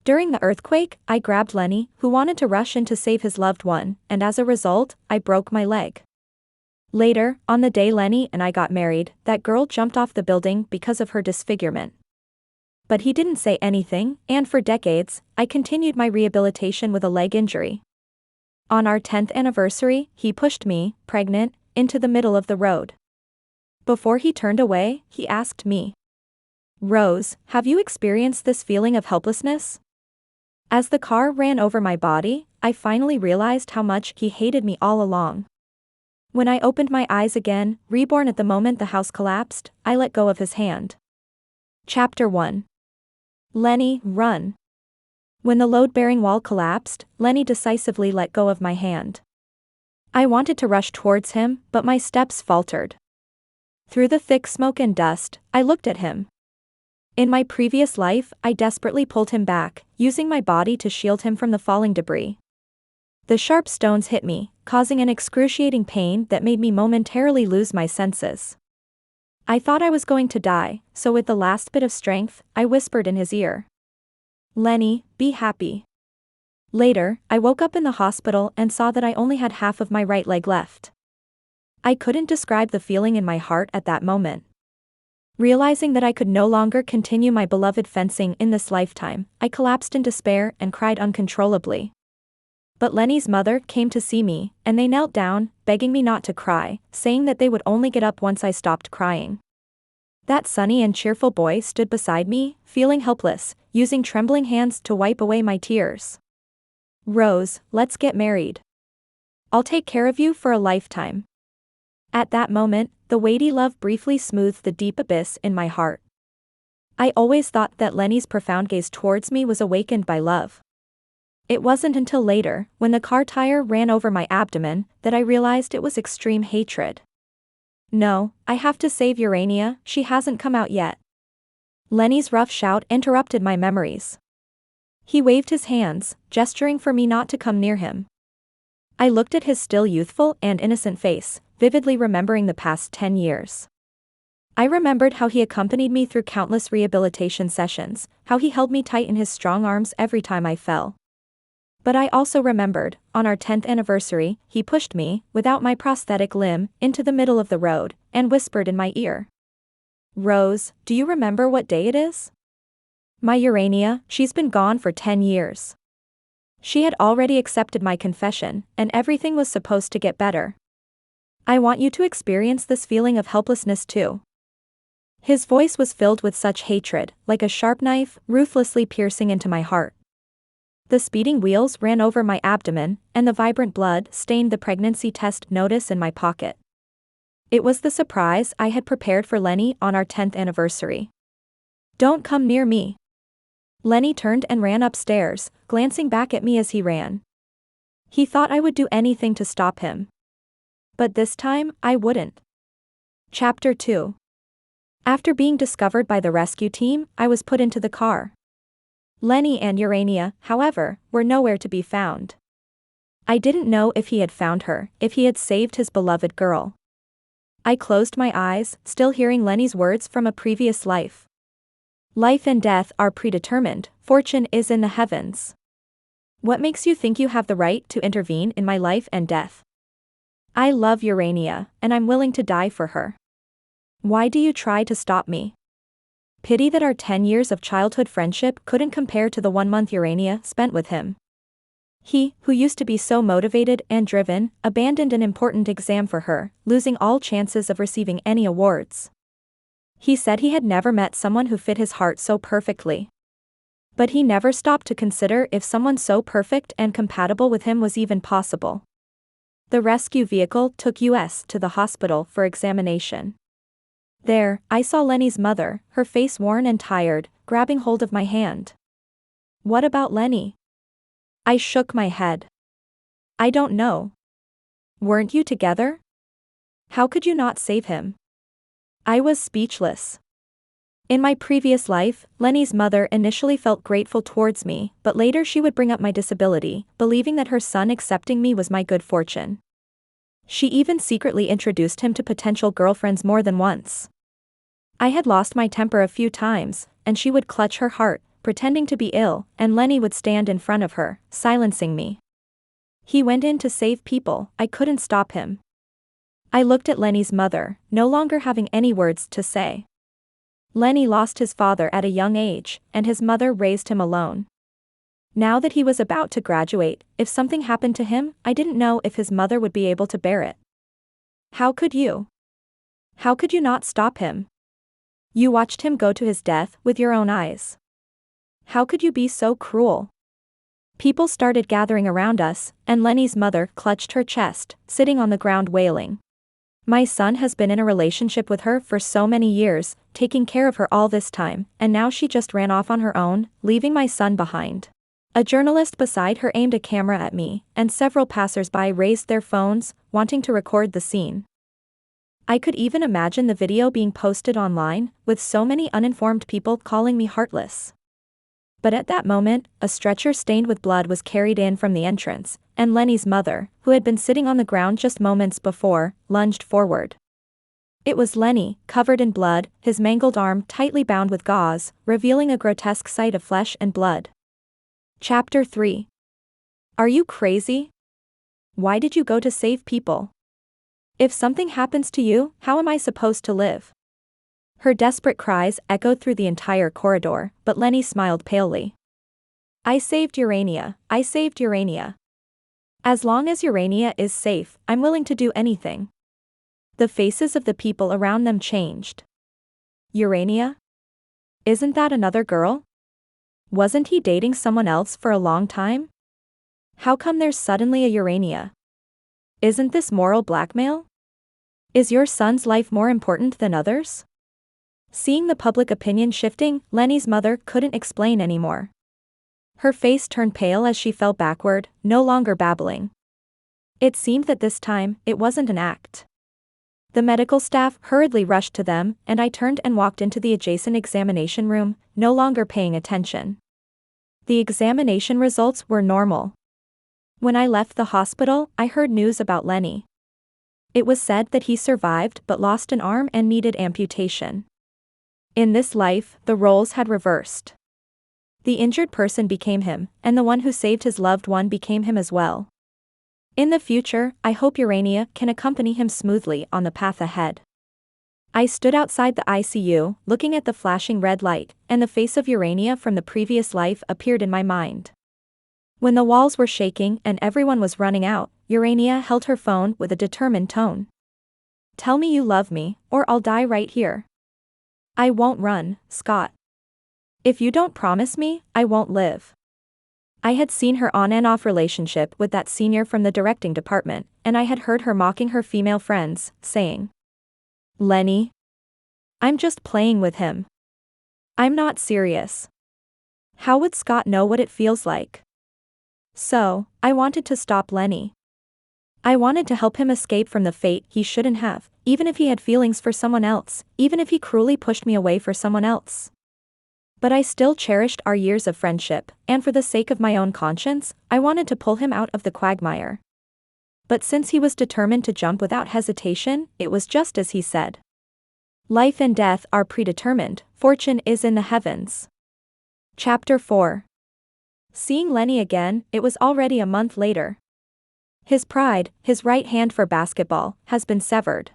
During the earthquake, I grabbed Lenny, who wanted to rush in to save his loved one, and as a result, I broke my leg. Later, on the day Lenny and I got married, that girl jumped off the building because of her disfigurement. But he didn't say anything, and for decades, I continued my rehabilitation with a leg injury. On our 10th anniversary, he pushed me, pregnant, into the middle of the road. Before he turned away, he asked me, "Rose, have you experienced this feeling of helplessness?" As the car ran over my body, I finally realized how much he hated me all along. When I opened my eyes again, reborn at the moment the house collapsed, I let go of his hand. Chapter 1. Lenny, Run. When the load-bearing wall collapsed, Lenny decisively let go of my hand. I wanted to rush towards him, but my steps faltered. Through the thick smoke and dust, I looked at him. In my previous life, I desperately pulled him back, using my body to shield him from the falling debris. The sharp stones hit me, causing an excruciating pain that made me momentarily lose my senses. I thought I was going to die, so with the last bit of strength, I whispered in his ear, "Lenny, be happy." Later, I woke up in the hospital and saw that I only had half of my right leg left. I couldn't describe the feeling in my heart at that moment. Realizing that I could no longer continue my beloved fencing in this lifetime, I collapsed in despair and cried uncontrollably. But Lenny's mother came to see me, and they knelt down, begging me not to cry, saying that they would only get up once I stopped crying. That sunny and cheerful boy stood beside me, feeling helpless, using trembling hands to wipe away my tears. "Rose, let's get married. I'll take care of you for a lifetime." At that moment, the weighty love briefly smoothed the deep abyss in my heart. I always thought that Lenny's profound gaze towards me was awakened by love. It wasn't until later, when the car tire ran over my abdomen, that I realized it was extreme hatred. "No, I have to save Urania, she hasn't come out yet." Lenny's rough shout interrupted my memories. He waved his hands, gesturing for me not to come near him. I looked at his still youthful and innocent face, vividly remembering the past 10 years. I remembered how he accompanied me through countless rehabilitation sessions, how he held me tight in his strong arms every time I fell. But I also remembered, on our 10th anniversary, he pushed me, without my prosthetic limb, into the middle of the road, and whispered in my ear, "Rose, do you remember what day it is? My Urania, she's been gone for 10 years. She had already accepted my confession, and everything was supposed to get better. I want you to experience this feeling of helplessness too." His voice was filled with such hatred, like a sharp knife, ruthlessly piercing into my heart. The speeding wheels ran over my abdomen, and the vibrant blood stained the pregnancy test notice in my pocket. It was the surprise I had prepared for Lenny on our 10th anniversary. "Don't come near me." Lenny turned and ran upstairs, glancing back at me as he ran. He thought I would do anything to stop him. But this time, I wouldn't. Chapter 2. After being discovered by the rescue team, I was put into the car. Lenny and Urania, however, were nowhere to be found. I didn't know if he had found her, if he had saved his beloved girl. I closed my eyes, still hearing Lenny's words from a previous life. "Life and death are predetermined, fortune is in the heavens. What makes you think you have the right to intervene in my life and death? I love Urania, and I'm willing to die for her. Why do you try to stop me? Pity that our 10 years of childhood friendship couldn't compare to the 1 month Urania spent with him. He, who used to be so motivated and driven, abandoned an important exam for her, losing all chances of receiving any awards. He said he had never met someone who fit his heart so perfectly. But he never stopped to consider if someone so perfect and compatible with him was even possible. The rescue vehicle took us to the hospital for examination. There, I saw Lenny's mother, her face worn and tired, grabbing hold of my hand. "What about Lenny?" I shook my head. "I don't know." "Weren't you together? How could you not save him?" I was speechless. In my previous life, Lenny's mother initially felt grateful towards me, but later she would bring up my disability, believing that her son accepting me was my good fortune. She even secretly introduced him to potential girlfriends more than once. I had lost my temper a few times, and she would clutch her heart, pretending to be ill, and Lenny would stand in front of her, silencing me. He went in to save people, I couldn't stop him. I looked at Lenny's mother, no longer having any words to say. Lenny lost his father at a young age, and his mother raised him alone. Now that he was about to graduate, if something happened to him, I didn't know if his mother would be able to bear it. How could you? How could you not stop him? You watched him go to his death with your own eyes. How could you be so cruel? People started gathering around us, and Lenny's mother clutched her chest, sitting on the ground wailing. My son has been in a relationship with her for so many years, taking care of her all this time, and now she just ran off on her own, leaving my son behind. A journalist beside her aimed a camera at me, and several passers-by raised their phones, wanting to record the scene. I could even imagine the video being posted online, with so many uninformed people calling me heartless. But at that moment, a stretcher stained with blood was carried in from the entrance, and Lenny's mother, who had been sitting on the ground just moments before, lunged forward. It was Lenny, covered in blood, his mangled arm tightly bound with gauze, revealing a grotesque sight of flesh and blood. Chapter 3. Are you crazy? Why did you go to save people? If something happens to you, how am I supposed to live? Her desperate cries echoed through the entire corridor, but Lenny smiled palely. I saved Urania, I saved Urania. As long as Urania is safe, I'm willing to do anything. The faces of the people around them changed. Urania? Isn't that another girl? Wasn't he dating someone else for a long time? How come there's suddenly a Urania? Isn't this moral blackmail? Is your son's life more important than others? Seeing the public opinion shifting, Lenny's mother couldn't explain anymore. Her face turned pale as she fell backward, no longer babbling. It seemed that this time, it wasn't an act. The medical staff hurriedly rushed to them, and I turned and walked into the adjacent examination room, no longer paying attention. The examination results were normal. When I left the hospital, I heard news about Lenny. It was said that he survived but lost an arm and needed amputation. In this life, the roles had reversed. The injured person became him, and the one who saved his loved one became him as well. In the future, I hope Urania can accompany him smoothly on the path ahead. I stood outside the ICU, looking at the flashing red light, and the face of Urania from the previous life appeared in my mind. When the walls were shaking and everyone was running out, Urania held her phone with a determined tone. Tell me you love me, or I'll die right here. I won't run, Scott. If you don't promise me, I won't live. I had seen her on and off relationship with that senior from the directing department, and I had heard her mocking her female friends, saying, Lenny? I'm just playing with him. I'm not serious. How would Scott know what it feels like? So, I wanted to stop Lenny. I wanted to help him escape from the fate he shouldn't have, even if he had feelings for someone else, even if he cruelly pushed me away for someone else. But I still cherished our years of friendship, and for the sake of my own conscience, I wanted to pull him out of the quagmire. But since he was determined to jump without hesitation, it was just as he said. Life and death are predetermined, fortune is in the heavens. Chapter 4. Seeing Lenny again, it was already a month later. His pride, his right hand for basketball, has been severed.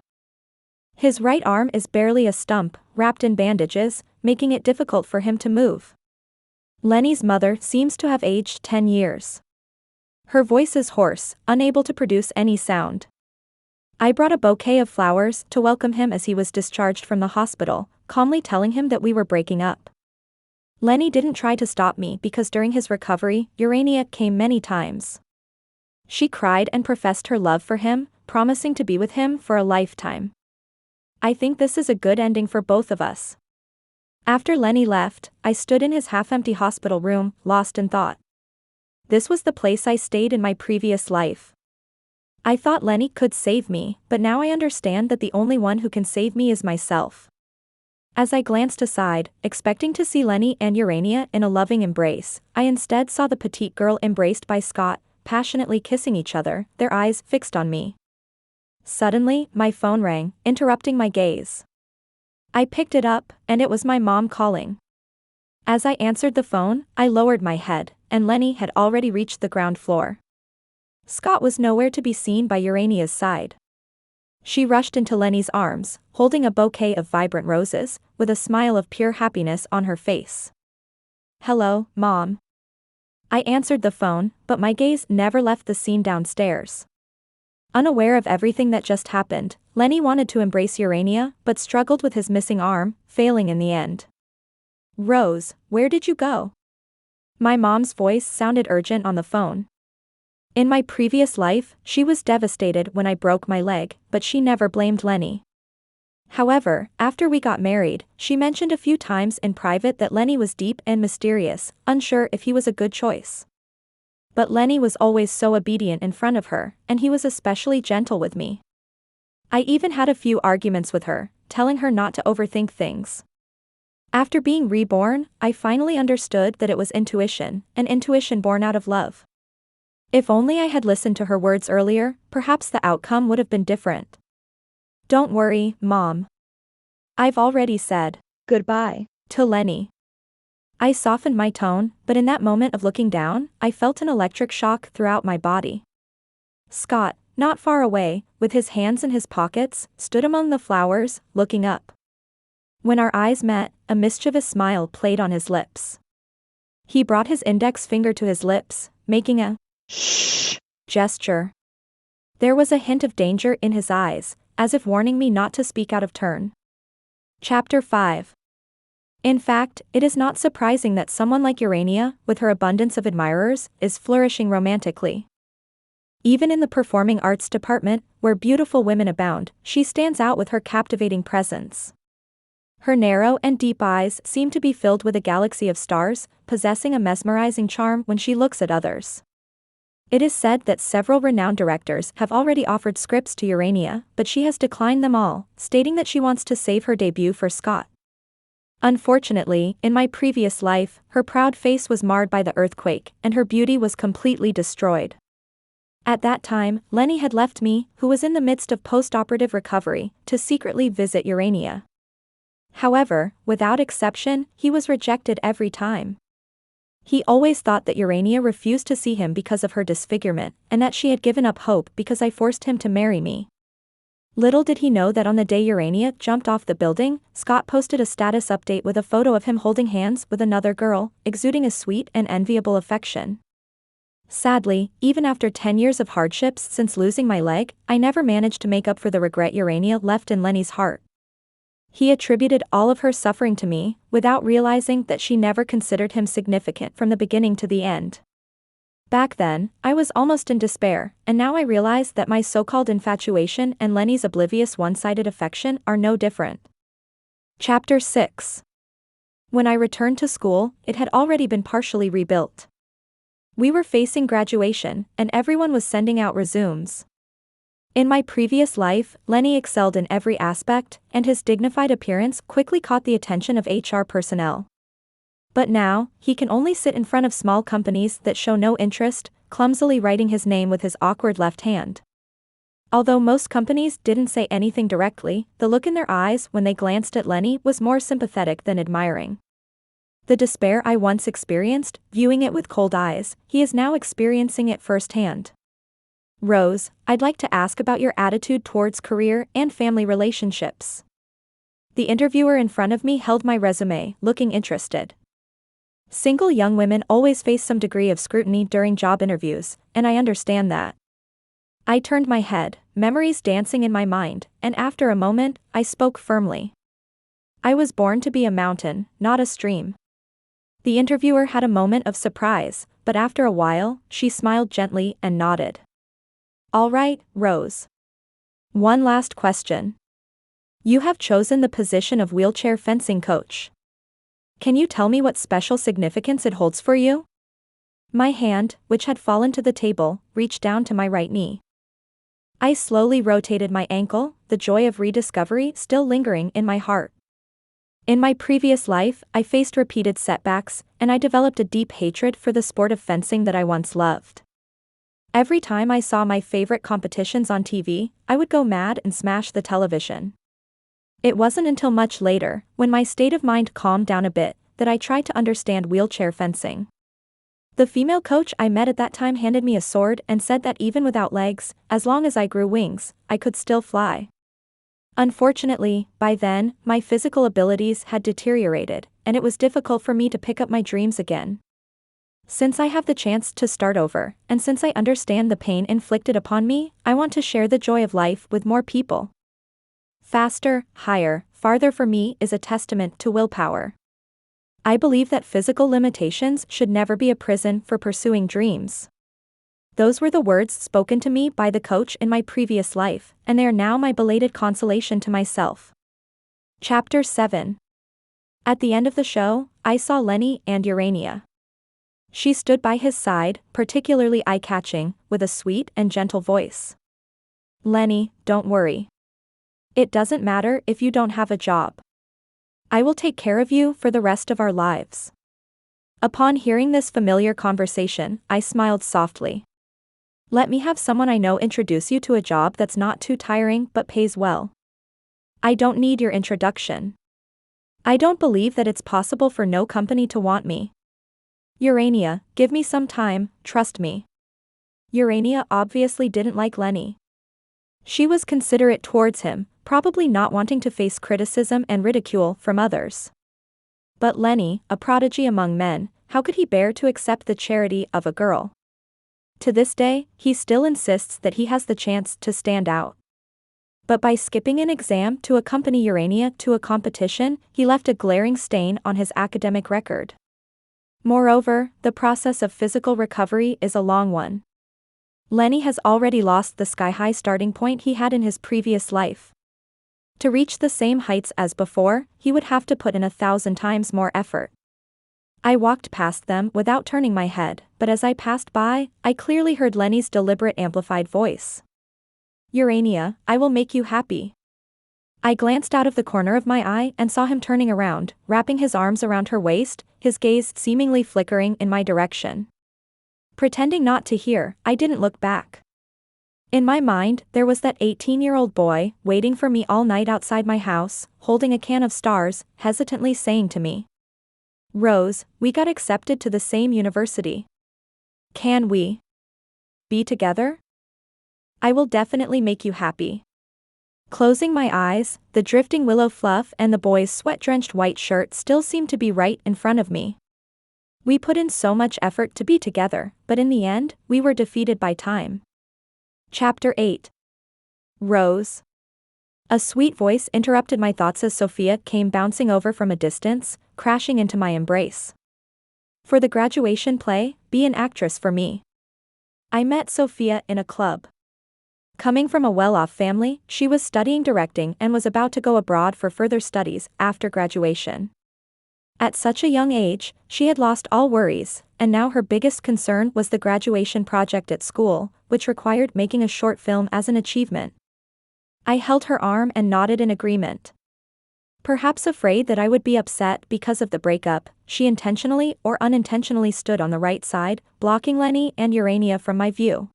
His right arm is barely a stump, wrapped in bandages, making it difficult for him to move. Lenny's mother seems to have aged 10 years. Her voice is hoarse, unable to produce any sound. I brought a bouquet of flowers to welcome him as he was discharged from the hospital, calmly telling him that we were breaking up. Lenny didn't try to stop me because during his recovery, Urania came many times. She cried and professed her love for him, promising to be with him for a lifetime. I think this is a good ending for both of us. After Lenny left, I stood in his half-empty hospital room, lost in thought. This was the place I stayed in my previous life. I thought Lenny could save me, but now I understand that the only one who can save me is myself. As I glanced aside, expecting to see Lenny and Urania in a loving embrace, I instead saw the petite girl embraced by Scott, passionately kissing each other, their eyes fixed on me. Suddenly, my phone rang, interrupting my gaze. I picked it up, and it was my mom calling. As I answered the phone, I lowered my head, and Lenny had already reached the ground floor. Scott was nowhere to be seen by Urania's side. She rushed into Lenny's arms, holding a bouquet of vibrant roses, with a smile of pure happiness on her face. "Hello, Mom." I answered the phone, but my gaze never left the scene downstairs. Unaware of everything that just happened, Lenny wanted to embrace Urania, but struggled with his missing arm, failing in the end. "Rose, where did you go?" My mom's voice sounded urgent on the phone. In my previous life, she was devastated when I broke my leg, but she never blamed Lenny. However, after we got married, she mentioned a few times in private that Lenny was deep and mysterious, unsure if he was a good choice. But Lenny was always so obedient in front of her, and he was especially gentle with me. I even had a few arguments with her, telling her not to overthink things. After being reborn, I finally understood that it was intuition, an intuition born out of love. If only I had listened to her words earlier, perhaps the outcome would have been different. "Don't worry, Mom. I've already said goodbye to Lenny." I softened my tone, but in that moment of looking down, I felt an electric shock throughout my body. Scott, not far away, with his hands in his pockets, stood among the flowers, looking up. When our eyes met, a mischievous smile played on his lips. He brought his index finger to his lips, making a shh gesture. There was a hint of danger in his eyes, as if warning me not to speak out of turn. Chapter 5. In fact, it is not surprising that someone like Urania, with her abundance of admirers, is flourishing romantically. Even in the performing arts department, where beautiful women abound, she stands out with her captivating presence. Her narrow and deep eyes seem to be filled with a galaxy of stars, possessing a mesmerizing charm when she looks at others. It is said that several renowned directors have already offered scripts to Urania, but she has declined them all, stating that she wants to save her debut for Scott. Unfortunately, in my previous life, her proud face was marred by the earthquake, and her beauty was completely destroyed. At that time, Lenny had left me, who was in the midst of post-operative recovery, to secretly visit Urania. However, without exception, he was rejected every time. He always thought that Urania refused to see him because of her disfigurement, and that she had given up hope because I forced him to marry me. Little did he know that on the day Urania jumped off the building, Scott posted a status update with a photo of him holding hands with another girl, exuding a sweet and enviable affection. Sadly, even after 10 years of hardships since losing my leg, I never managed to make up for the regret Urania left in Lenny's heart. He attributed all of her suffering to me, without realizing that she never considered him significant from the beginning to the end. Back then, I was almost in despair, and now I realize that my so-called infatuation and Lenny's oblivious one-sided affection are no different. Chapter 6. When I returned to school, it had already been partially rebuilt. We were facing graduation, and everyone was sending out resumes. In my previous life, Lenny excelled in every aspect, and his dignified appearance quickly caught the attention of HR personnel. But now, he can only sit in front of small companies that show no interest, clumsily writing his name with his awkward left hand. Although most companies didn't say anything directly, the look in their eyes when they glanced at Lenny was more sympathetic than admiring. The despair I once experienced, viewing it with cold eyes, he is now experiencing it firsthand. "Rose, I'd like to ask about your attitude towards career and family relationships." The interviewer in front of me held my resume, looking interested. Single young women always face some degree of scrutiny during job interviews, and I understand that. I turned my head, memories dancing in my mind, and after a moment, I spoke firmly. "I was born to be a mountain, not a stream." The interviewer had a moment of surprise, but after a while, she smiled gently and nodded. "All right, Rose. One last question. You have chosen the position of wheelchair fencing coach. Can you tell me what special significance it holds for you?" My hand, which had fallen to the table, reached down to my right knee. I slowly rotated my ankle, the joy of rediscovery still lingering in my heart. In my previous life, I faced repeated setbacks, and I developed a deep hatred for the sport of fencing that I once loved. Every time I saw my favorite competitions on TV, I would go mad and smash the television. It wasn't until much later, when my state of mind calmed down a bit, that I tried to understand wheelchair fencing. The female coach I met at that time handed me a sword and said that even without legs, as long as I grew wings, I could still fly. Unfortunately, by then, my physical abilities had deteriorated, and it was difficult for me to pick up my dreams again. Since I have the chance to start over, and since I understand the pain inflicted upon me, I want to share the joy of life with more people. Faster, higher, farther for me is a testament to willpower. I believe that physical limitations should never be a prison for pursuing dreams. Those were the words spoken to me by the coach in my previous life, and they are now my belated consolation to myself. Chapter 7. At the end of the show, I saw Lenny and Urania. She stood by his side, particularly eye-catching, with a sweet and gentle voice. "Lenny, don't worry. It doesn't matter if you don't have a job. I will take care of you for the rest of our lives." Upon hearing this familiar conversation, I smiled softly. Let me have someone I know introduce you to a job that's not too tiring but pays well. I don't need your introduction. I don't believe that it's possible for no company to want me. Urania, give me some time, trust me. Urania obviously didn't like Lenny. She was considerate towards him, probably not wanting to face criticism and ridicule from others. But Lenny, a prodigy among men, how could he bear to accept the charity of a girl? To this day, he still insists that he has the chance to stand out. But by skipping an exam to accompany Urania to a competition, he left a glaring stain on his academic record. Moreover, the process of physical recovery is a long one. Lenny has already lost the sky-high starting point he had in his previous life. To reach the same heights as before, he would have to put in 1,000 times more effort. I walked past them without turning my head, but as I passed by, I clearly heard Lenny's deliberate amplified voice. "Urania, I will make you happy." I glanced out of the corner of my eye and saw him turning around, wrapping his arms around her waist, his gaze seemingly flickering in my direction. Pretending not to hear, I didn't look back. In my mind, there was that 18-year-old boy, waiting for me all night outside my house, holding a can of stars, hesitantly saying to me, "Rose, we got accepted to the same university. Can we be together? I will definitely make you happy." Closing my eyes, the drifting willow fluff and the boy's sweat-drenched white shirt still seemed to be right in front of me. We put in so much effort to be together, but in the end, we were defeated by time. Chapter 8. Rose. A sweet voice interrupted my thoughts as Sophia came bouncing over from a distance, crashing into my embrace. "For the graduation play, be an actress for me." I met Sophia in a club. Coming from a well-off family, she was studying directing and was about to go abroad for further studies after graduation. At such a young age, she had lost all worries, and now her biggest concern was the graduation project at school, which required making a short film as an achievement. I held her arm and nodded in agreement. Perhaps afraid that I would be upset because of the breakup, she intentionally or unintentionally stood on the right side, blocking Lenny and Urania from my view.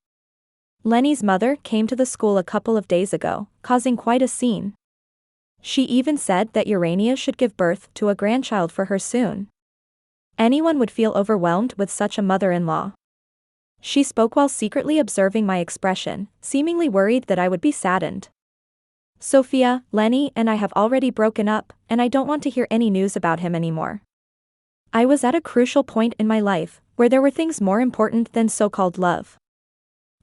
Lenny's mother came to the school a couple of days ago, causing quite a scene. She even said that Urania should give birth to a grandchild for her soon. Anyone would feel overwhelmed with such a mother-in-law. She spoke while secretly observing my expression, seemingly worried that I would be saddened. "Sophia, Lenny and I have already broken up, and I don't want to hear any news about him anymore." I was at a crucial point in my life, where there were things more important than so-called love.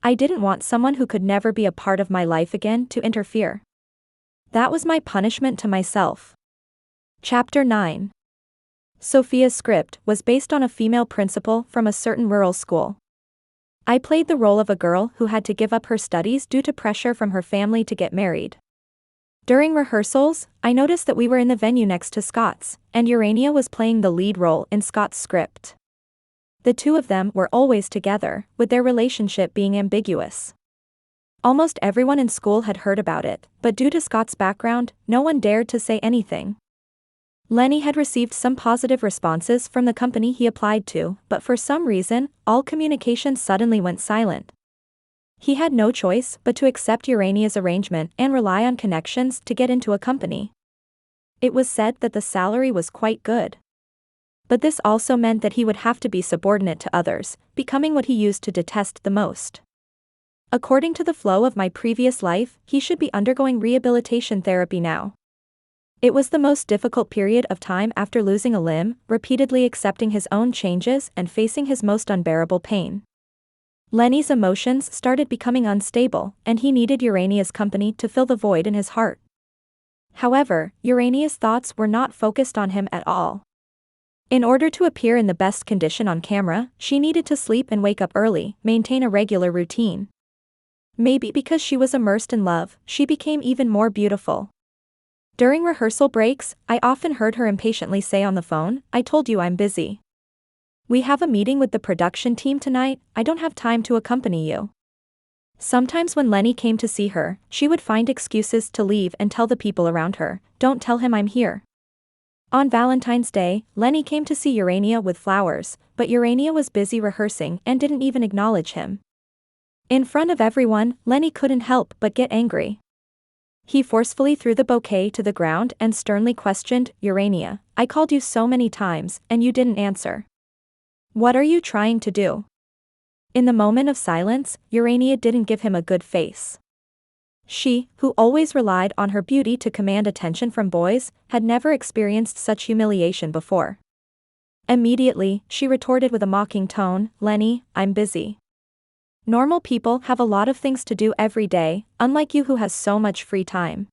I didn't want someone who could never be a part of my life again to interfere. That was my punishment to myself. Chapter 9. Sophia's script was based on a female principal from a certain rural school. I played the role of a girl who had to give up her studies due to pressure from her family to get married. During rehearsals, I noticed that we were in the venue next to Scott's, and Urania was playing the lead role in Scott's script. The two of them were always together, with their relationship being ambiguous. Almost everyone in school had heard about it, but due to Scott's background, no one dared to say anything. Lenny had received some positive responses from the company he applied to, but for some reason, all communication suddenly went silent. He had no choice but to accept Urania's arrangement and rely on connections to get into a company. It was said that the salary was quite good. But this also meant that he would have to be subordinate to others, becoming what he used to detest the most. According to the flow of my previous life, he should be undergoing rehabilitation therapy now. It was the most difficult period of time after losing a limb, repeatedly accepting his own changes and facing his most unbearable pain. Lenny's emotions started becoming unstable, and he needed Urania's company to fill the void in his heart. However, Urania's thoughts were not focused on him at all. In order to appear in the best condition on camera, she needed to sleep and wake up early, maintain a regular routine. Maybe because she was immersed in love, she became even more beautiful. During rehearsal breaks, I often heard her impatiently say on the phone, "I told you I'm busy. We have a meeting with the production team tonight, I don't have time to accompany you." Sometimes when Lenny came to see her, she would find excuses to leave and tell the people around her, "Don't tell him I'm here." On Valentine's Day, Lenny came to see Urania with flowers, but Urania was busy rehearsing and didn't even acknowledge him. In front of everyone, Lenny couldn't help but get angry. He forcefully threw the bouquet to the ground and sternly questioned, "Urania, I called you so many times, and you didn't answer. What are you trying to do?" In the moment of silence, Urania didn't give him a good face. She, who always relied on her beauty to command attention from boys, had never experienced such humiliation before. Immediately, she retorted with a mocking tone, "Lenny, I'm busy. Normal people have a lot of things to do every day, unlike you who has so much free time."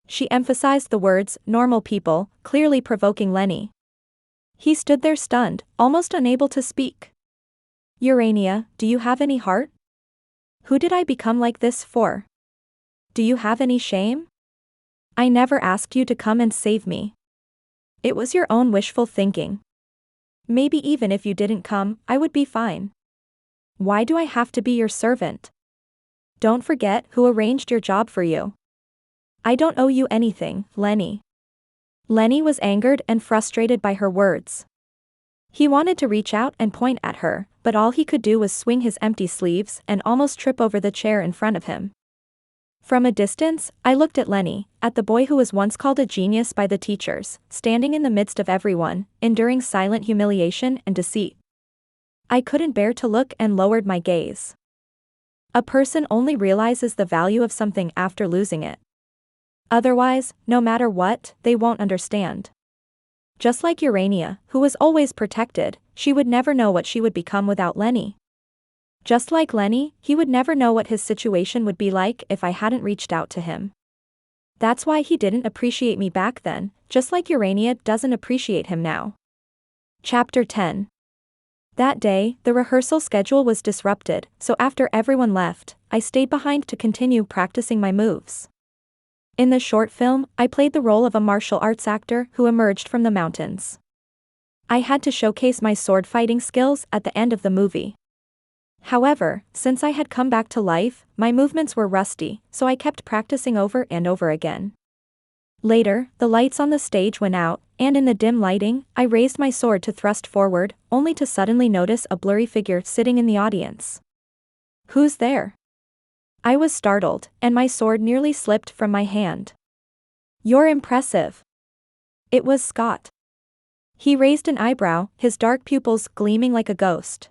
She emphasized the words, "normal people," clearly provoking Lenny. He stood there stunned, almost unable to speak. "Urania, do you have any heart? Who did I become like this for? Do you have any shame? I never asked you to come and save me. It was your own wishful thinking. Maybe even if you didn't come, I would be fine. Why do I have to be your servant? Don't forget who arranged your job for you. I don't owe you anything, Lenny." Lenny was angered and frustrated by her words. He wanted to reach out and point at her, but all he could do was swing his empty sleeves and almost trip over the chair in front of him. From a distance, I looked at Lenny, at the boy who was once called a genius by the teachers, standing in the midst of everyone, enduring silent humiliation and deceit. I couldn't bear to look and lowered my gaze. A person only realizes the value of something after losing it. Otherwise, no matter what, they won't understand. Just like Urania, who was always protected, she would never know what she would become without Lenny. Just like Lenny, he would never know what his situation would be like if I hadn't reached out to him. That's why he didn't appreciate me back then, just like Urania doesn't appreciate him now. Chapter 10. That day, the rehearsal schedule was disrupted, so after everyone left, I stayed behind to continue practicing my moves. In the short film, I played the role of a martial arts actor who emerged from the mountains. I had to showcase my sword fighting skills at the end of the movie. However, since I had come back to life, my movements were rusty, so I kept practicing over and over again. Later, the lights on the stage went out, and in the dim lighting, I raised my sword to thrust forward, only to suddenly notice a blurry figure sitting in the audience. "Who's there?" I was startled, and my sword nearly slipped from my hand. "You're impressive." It was Scott. He raised an eyebrow, his dark pupils gleaming like a ghost.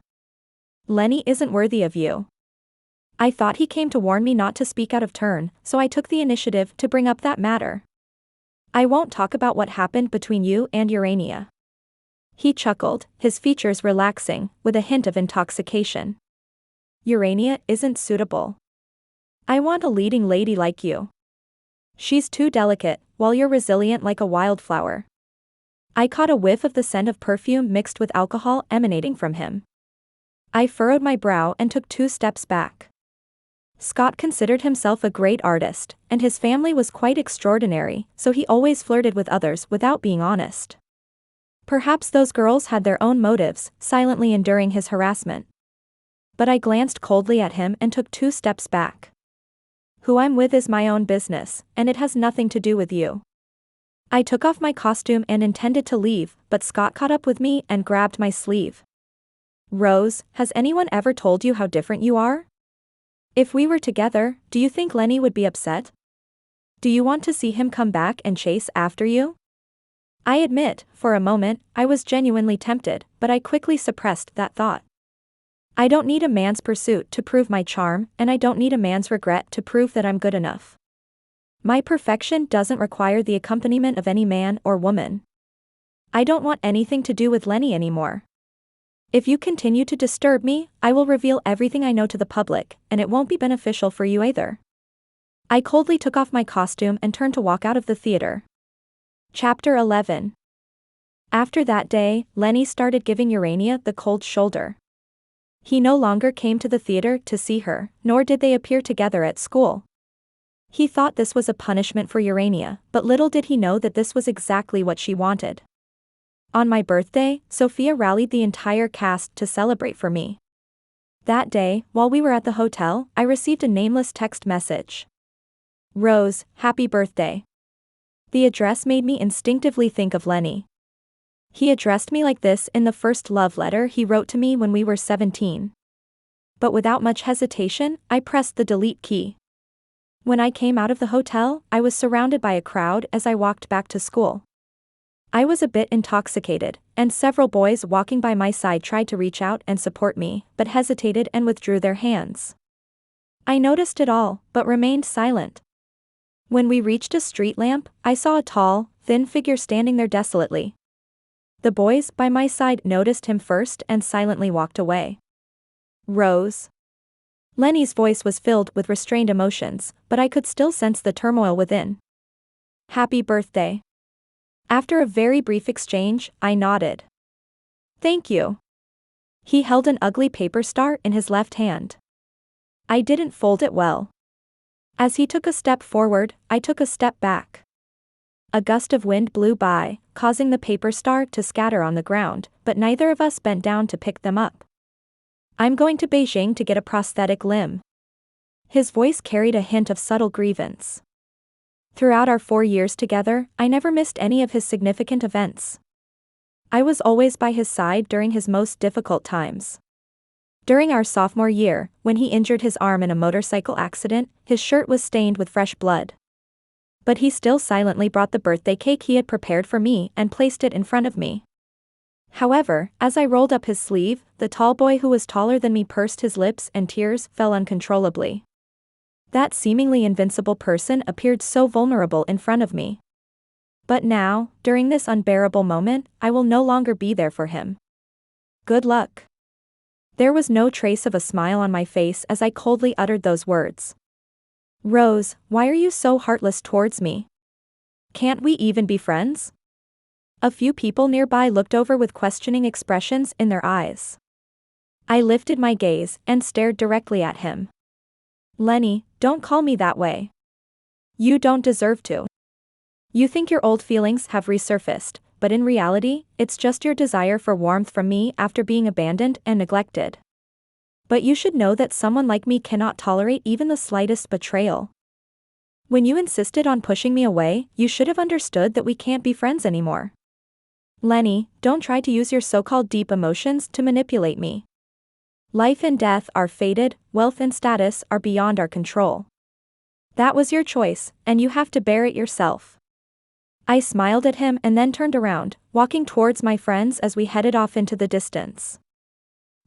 "Lenny isn't worthy of you." I thought he came to warn me not to speak out of turn, so I took the initiative to bring up that matter. "I won't talk about what happened between you and Urania." He chuckled, his features relaxing, with a hint of intoxication. "Urania isn't suitable. I want a leading lady like you. She's too delicate, while you're resilient like a wildflower." I caught a whiff of the scent of perfume mixed with alcohol emanating from him. I furrowed my brow and took 2 steps back. Scott considered himself a great artist, and his family was quite extraordinary, so he always flirted with others without being honest. Perhaps those girls had their own motives, silently enduring his harassment. But I glanced coldly at him and took 2 steps back. "Who I'm with is my own business, and it has nothing to do with you." I took off my costume and intended to leave, but Scott caught up with me and grabbed my sleeve. "Rose, has anyone ever told you how different you are? If we were together, do you think Lenny would be upset? Do you want to see him come back and chase after you?" I admit, for a moment, I was genuinely tempted, but I quickly suppressed that thought. I don't need a man's pursuit to prove my charm, and I don't need a man's regret to prove that I'm good enough. My perfection doesn't require the accompaniment of any man or woman. I don't want anything to do with Lenny anymore. If you continue to disturb me, I will reveal everything I know to the public, and it won't be beneficial for you either. I coldly took off my costume and turned to walk out of the theater. Chapter 11. After that day, Lenny started giving Urania the cold shoulder. He no longer came to the theater to see her, nor did they appear together at school. He thought this was a punishment for Urania, but little did he know that this was exactly what she wanted. On my birthday, Sophia rallied the entire cast to celebrate for me. That day, while we were at the hotel, I received a nameless text message. Rose, happy birthday. The address made me instinctively think of Lenny. He addressed me like this in the first love letter he wrote to me when we were 17. But without much hesitation, I pressed the delete key. When I came out of the hotel, I was surrounded by a crowd as I walked back to school. I was a bit intoxicated, and several boys walking by my side tried to reach out and support me, but hesitated and withdrew their hands. I noticed it all, but remained silent. When we reached a street lamp, I saw a tall, thin figure standing there desolately. The boys by my side noticed him first and silently walked away. Rose. Lenny's voice was filled with restrained emotions, but I could still sense the turmoil within. Happy birthday. After a very brief exchange, I nodded. Thank you. He held an ugly paper star in his left hand. I didn't fold it well. As he took a step forward, I took a step back. A gust of wind blew by, causing the paper star to scatter on the ground, but neither of us bent down to pick them up. I'm going to Beijing to get a prosthetic limb. His voice carried a hint of subtle grievance. Throughout our 4 years together, I never missed any of his significant events. I was always by his side during his most difficult times. During our sophomore year, when he injured his arm in a motorcycle accident, his shirt was stained with fresh blood. But he still silently brought the birthday cake he had prepared for me and placed it in front of me. However, as I rolled up his sleeve, the tall boy who was taller than me pursed his lips and tears fell uncontrollably. That seemingly invincible person appeared so vulnerable in front of me. But now, during this unbearable moment, I will no longer be there for him. Good luck. There was no trace of a smile on my face as I coldly uttered those words. Rose, why are you so heartless towards me? Can't we even be friends? A few people nearby looked over with questioning expressions in their eyes. I lifted my gaze and stared directly at him. Lenny, don't call me that way. You don't deserve to. You think your old feelings have resurfaced, but in reality, it's just your desire for warmth from me after being abandoned and neglected. But you should know that someone like me cannot tolerate even the slightest betrayal. When you insisted on pushing me away, you should have understood that we can't be friends anymore. Lenny, don't try to use your so-called deep emotions to manipulate me. Life and death are fated, wealth and status are beyond our control. That was your choice, and you have to bear it yourself. I smiled at him and then turned around, walking towards my friends as we headed off into the distance.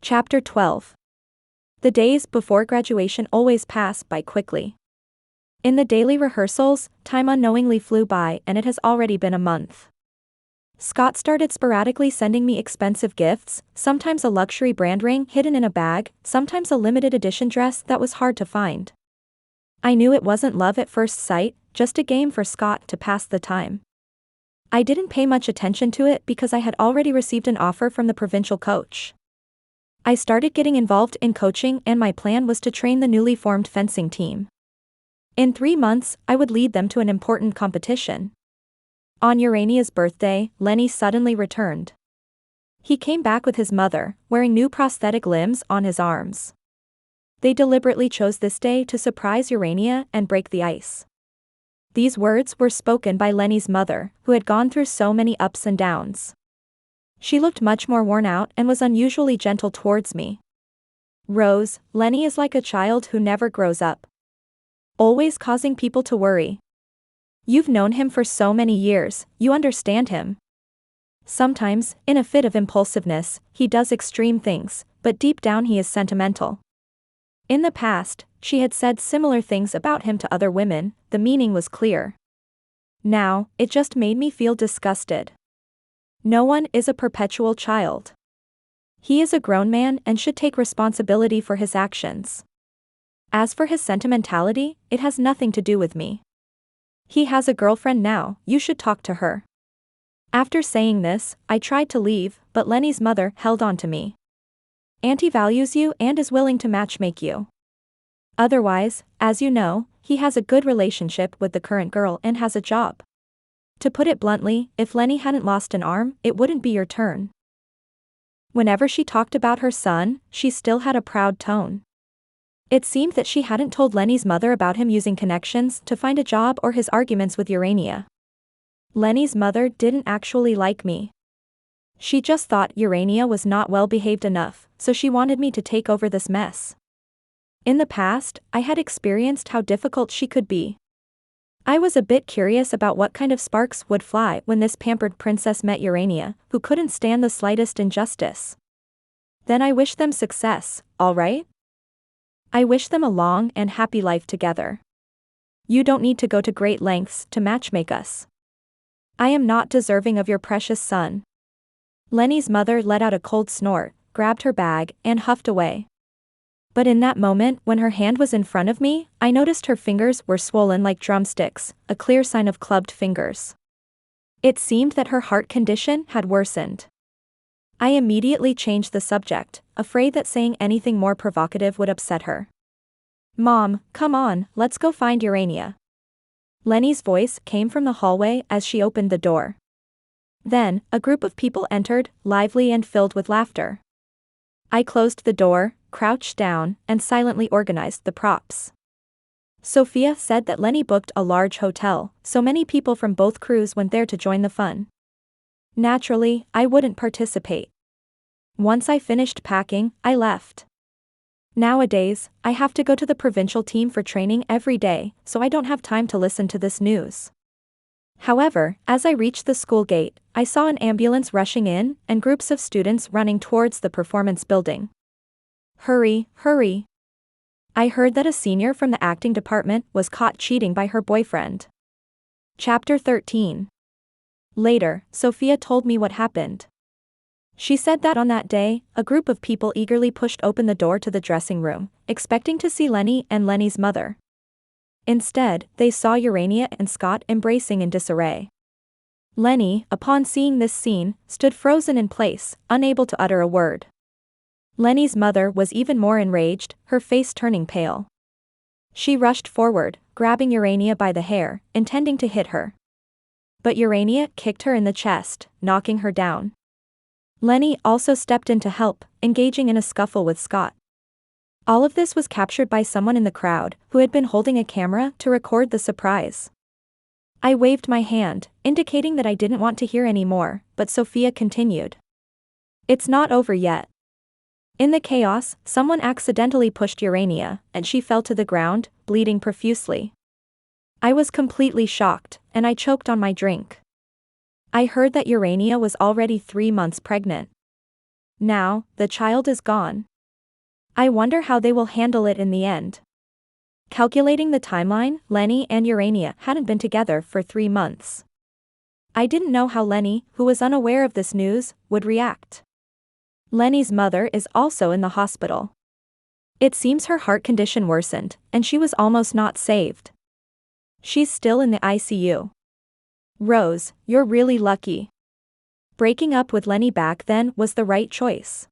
Chapter 12. The days before graduation always pass by quickly. In the daily rehearsals, time unknowingly flew by and it has already been a month. Scott started sporadically sending me expensive gifts, sometimes a luxury brand ring hidden in a bag, sometimes a limited edition dress that was hard to find. I knew it wasn't love at first sight, just a game for Scott to pass the time. I didn't pay much attention to it because I had already received an offer from the provincial coach. I started getting involved in coaching and my plan was to train the newly formed fencing team. In 3 months, I would lead them to an important competition. On Urania's birthday, Lenny suddenly returned. He came back with his mother, wearing new prosthetic limbs on his arms. They deliberately chose this day to surprise Urania and break the ice. These words were spoken by Lenny's mother, who had gone through so many ups and downs. She looked much more worn out and was unusually gentle towards me. Rose, Lenny is like a child who never grows up. Always causing people to worry. You've known him for so many years, you understand him. Sometimes, in a fit of impulsiveness, he does extreme things, but deep down he is sentimental. In the past, she had said similar things about him to other women, the meaning was clear. Now, it just made me feel disgusted. No one is a perpetual child. He is a grown man and should take responsibility for his actions. As for his sentimentality, it has nothing to do with me. He has a girlfriend now, you should talk to her. After saying this, I tried to leave, but Lenny's mother held on to me. Auntie values you and is willing to matchmake you. Otherwise, as you know, he has a good relationship with the current girl and has a job. To put it bluntly, if Lenny hadn't lost an arm, it wouldn't be your turn. Whenever she talked about her son, she still had a proud tone. It seemed that she hadn't told Lenny's mother about him using connections to find a job or his arguments with Urania. Lenny's mother didn't actually like me. She just thought Urania was not well behaved enough, so she wanted me to take over this mess. In the past, I had experienced how difficult she could be. I was a bit curious about what kind of sparks would fly when this pampered princess met Urania, who couldn't stand the slightest injustice. Then I wished them success, all right? I wish them a long and happy life together. You don't need to go to great lengths to matchmake us. I am not deserving of your precious son. Lenny's mother let out a cold snort, grabbed her bag, and huffed away. But in that moment, when her hand was in front of me, I noticed her fingers were swollen like drumsticks, a clear sign of clubbed fingers. It seemed that her heart condition had worsened. I immediately changed the subject, afraid that saying anything more provocative would upset her. Mom, come on, let's go find Urania. Lenny's voice came from the hallway as she opened the door. Then, a group of people entered, lively and filled with laughter. I closed the door, crouched down, and silently organized the props. Sophia said that Lenny booked a large hotel, so many people from both crews went there to join the fun. Naturally, I wouldn't participate. Once I finished packing, I left. Nowadays, I have to go to the provincial team for training every day, so I don't have time to listen to this news. However, as I reached the school gate, I saw an ambulance rushing in, and groups of students running towards the performance building. Hurry, hurry. I heard that a senior from the acting department was caught cheating by her boyfriend. Chapter 13. Later, Sophia told me what happened. She said that on that day, a group of people eagerly pushed open the door to the dressing room, expecting to see Lenny and Lenny's mother. Instead, they saw Urania and Scott embracing in disarray. Lenny, upon seeing this scene, stood frozen in place, unable to utter a word. Lenny's mother was even more enraged, her face turning pale. She rushed forward, grabbing Urania by the hair, intending to hit her. But Urania kicked her in the chest, knocking her down. Lenny also stepped in to help, engaging in a scuffle with Scott. All of this was captured by someone in the crowd, who had been holding a camera to record the surprise. I waved my hand, indicating that I didn't want to hear any more, but Sophia continued. It's not over yet. In the chaos, someone accidentally pushed Urania, and she fell to the ground, bleeding profusely. I was completely shocked, and I choked on my drink. I heard that Urania was already 3 months pregnant. Now, the child is gone. I wonder how they will handle it in the end. Calculating the timeline, Lenny and Urania hadn't been together for 3 months. I didn't know how Lenny, who was unaware of this news, would react. Lenny's mother is also in the hospital. It seems her heart condition worsened, and she was almost not saved. She's still in the ICU. Rose, you're really lucky. Breaking up with Lenny back then was the right choice.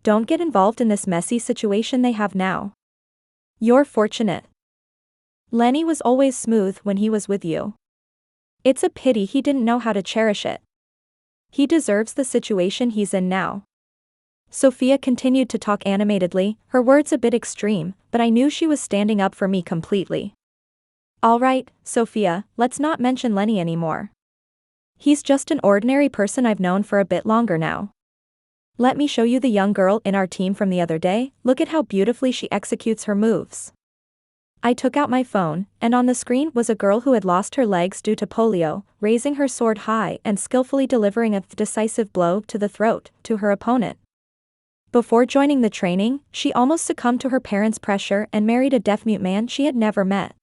Don't get involved in this messy situation they have now. You're fortunate. Lenny was always smooth when he was with you. It's a pity he didn't know how to cherish it. He deserves the situation he's in now. Sophia continued to talk animatedly, her words a bit extreme, but I knew she was standing up for me completely. All right, Sophia, let's not mention Lenny anymore. He's just an ordinary person I've known for a bit longer now. Let me show you the young girl in our team from the other day, look at how beautifully she executes her moves. I took out my phone, and on the screen was a girl who had lost her legs due to polio, raising her sword high and skillfully delivering a decisive blow to the throat to her opponent. Before joining the training, she almost succumbed to her parents' pressure and married a deaf-mute man she had never met.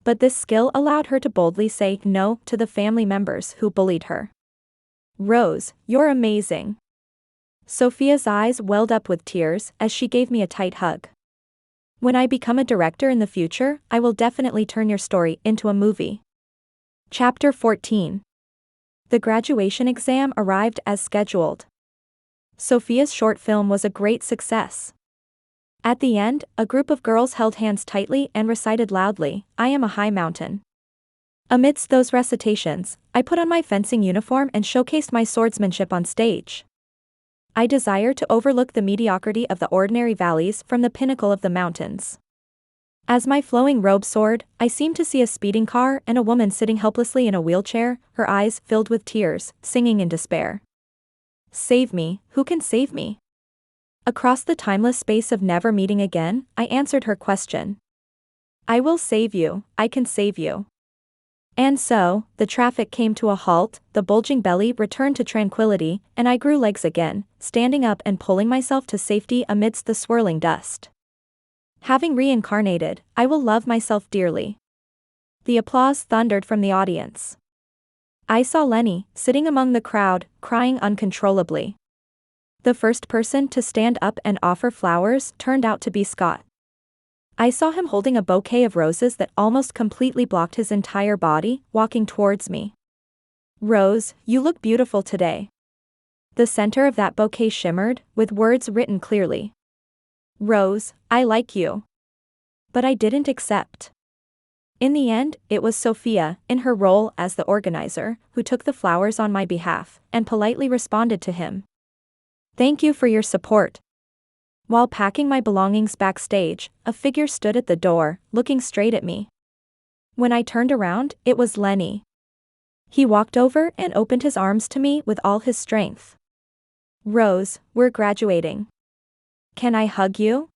But this skill allowed her to boldly say no to the family members who bullied her. "Rose, you're amazing." Sophia's eyes welled up with tears as she gave me a tight hug. "When I become a director in the future, I will definitely turn your story into a movie." Chapter 14. The graduation exam arrived as scheduled. Sophia's short film was a great success. At the end, a group of girls held hands tightly and recited loudly, "I am a high mountain." Amidst those recitations, I put on my fencing uniform and showcased my swordsmanship on stage. I desire to overlook the mediocrity of the ordinary valleys from the pinnacle of the mountains. As my flowing robe soared, I seemed to see a speeding car and a woman sitting helplessly in a wheelchair, her eyes filled with tears, singing in despair. "Save me, who can save me?" Across the timeless space of never meeting again, I answered her question. "I will save you, I can save you." And so, the traffic came to a halt, the bulging belly returned to tranquility, and I grew legs again, standing up and pulling myself to safety amidst the swirling dust. Having reincarnated, I will love myself dearly. The applause thundered from the audience. I saw Lenny, sitting among the crowd, crying uncontrollably. The first person to stand up and offer flowers turned out to be Scott. I saw him holding a bouquet of roses that almost completely blocked his entire body, walking towards me. "Rose, you look beautiful today." The center of that bouquet shimmered, with words written clearly. "Rose, I like you." But I didn't accept. In the end, it was Sophia, in her role as the organizer, who took the flowers on my behalf, and politely responded to him. "Thank you for your support." While packing my belongings backstage, a figure stood at the door, looking straight at me. When I turned around, it was Lenny. He walked over and opened his arms to me with all his strength. "Rose, we're graduating. Can I hug you?"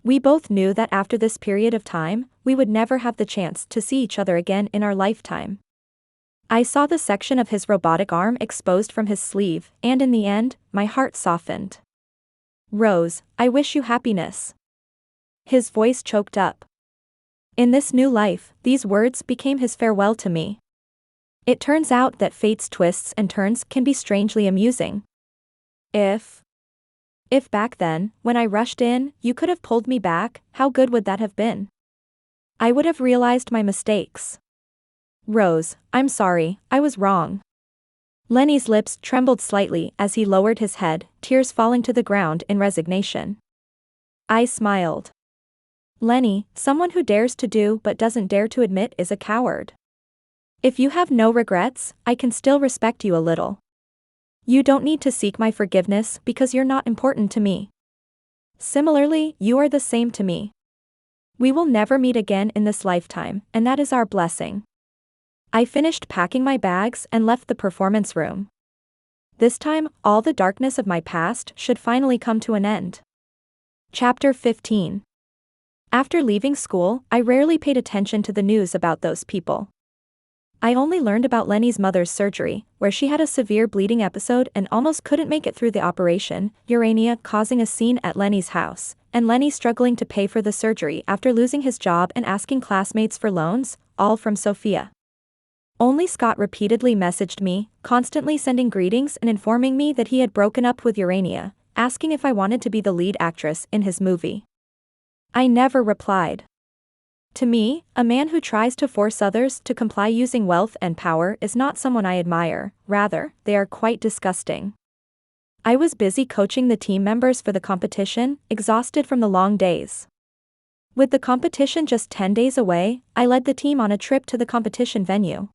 We both knew that after this period of time, we would never have the chance to see each other again in our lifetime. I saw the section of his robotic arm exposed from his sleeve, and in the end, my heart softened. "Rose, I wish you happiness." His voice choked up. In this new life, these words became his farewell to me. It turns out that fate's twists and turns can be strangely amusing. If back then, when I rushed in, you could have pulled me back, how good would that have been? I would have realized my mistakes. "Rose, I'm sorry, I was wrong." Lenny's lips trembled slightly as he lowered his head, tears falling to the ground in resignation. I smiled. "Lenny, someone who dares to do but doesn't dare to admit is a coward. If you have no regrets, I can still respect you a little. You don't need to seek my forgiveness because you're not important to me. Similarly, you are the same to me. We will never meet again in this lifetime, and that is our blessing." I finished packing my bags and left the performance room. This time, all the darkness of my past should finally come to an end. Chapter 15. After leaving school, I rarely paid attention to the news about those people. I only learned about Lenny's mother's surgery, where she had a severe bleeding episode and almost couldn't make it through the operation, Urania causing a scene at Lenny's house, and Lenny struggling to pay for the surgery after losing his job and asking classmates for loans, all from Sophia. Only Scott repeatedly messaged me, constantly sending greetings and informing me that he had broken up with Urania, asking if I wanted to be the lead actress in his movie. I never replied. To me, a man who tries to force others to comply using wealth and power is not someone I admire, rather, they are quite disgusting. I was busy coaching the team members for the competition, exhausted from the long days. With the competition just 10 days away, I led the team on a trip to the competition venue.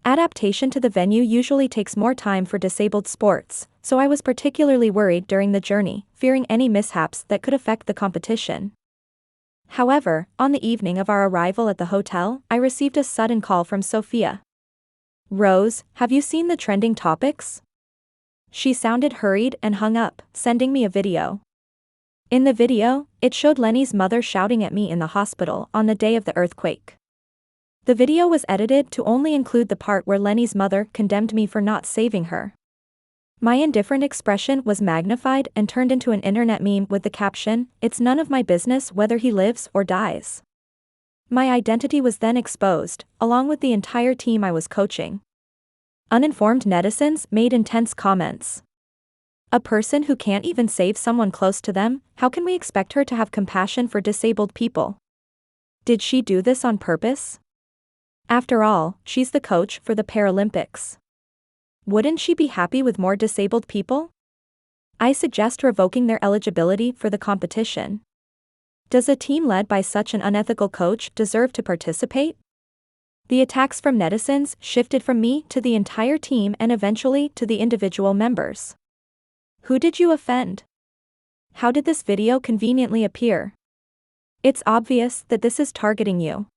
Adaptation to the venue usually takes more time for disabled sports, so I was particularly worried during the journey, fearing any mishaps that could affect the competition. However, on the evening of our arrival at the hotel, I received a sudden call from Sophia. "Rose, have you seen the trending topics?" She sounded hurried and hung up, sending me a video. In the video, it showed Lenny's mother shouting at me in the hospital on the day of the earthquake. The video was edited to only include the part where Lenny's mother condemned me for not saving her. My indifferent expression was magnified and turned into an internet meme with the caption, "It's none of my business whether he lives or dies." My identity was then exposed, along with the entire team I was coaching. Uninformed netizens made intense comments. A person who can't even save someone close to them, how can we expect her to have compassion for disabled people? Did she do this on purpose? After all, she's the coach for the Paralympics. Wouldn't she be happy with more disabled people? I suggest revoking their eligibility for the competition. Does a team led by such an unethical coach deserve to participate? The attacks from netizens shifted from me to the entire team and eventually to the individual members. Who did you offend? How did this video conveniently appear? It's obvious that this is targeting you.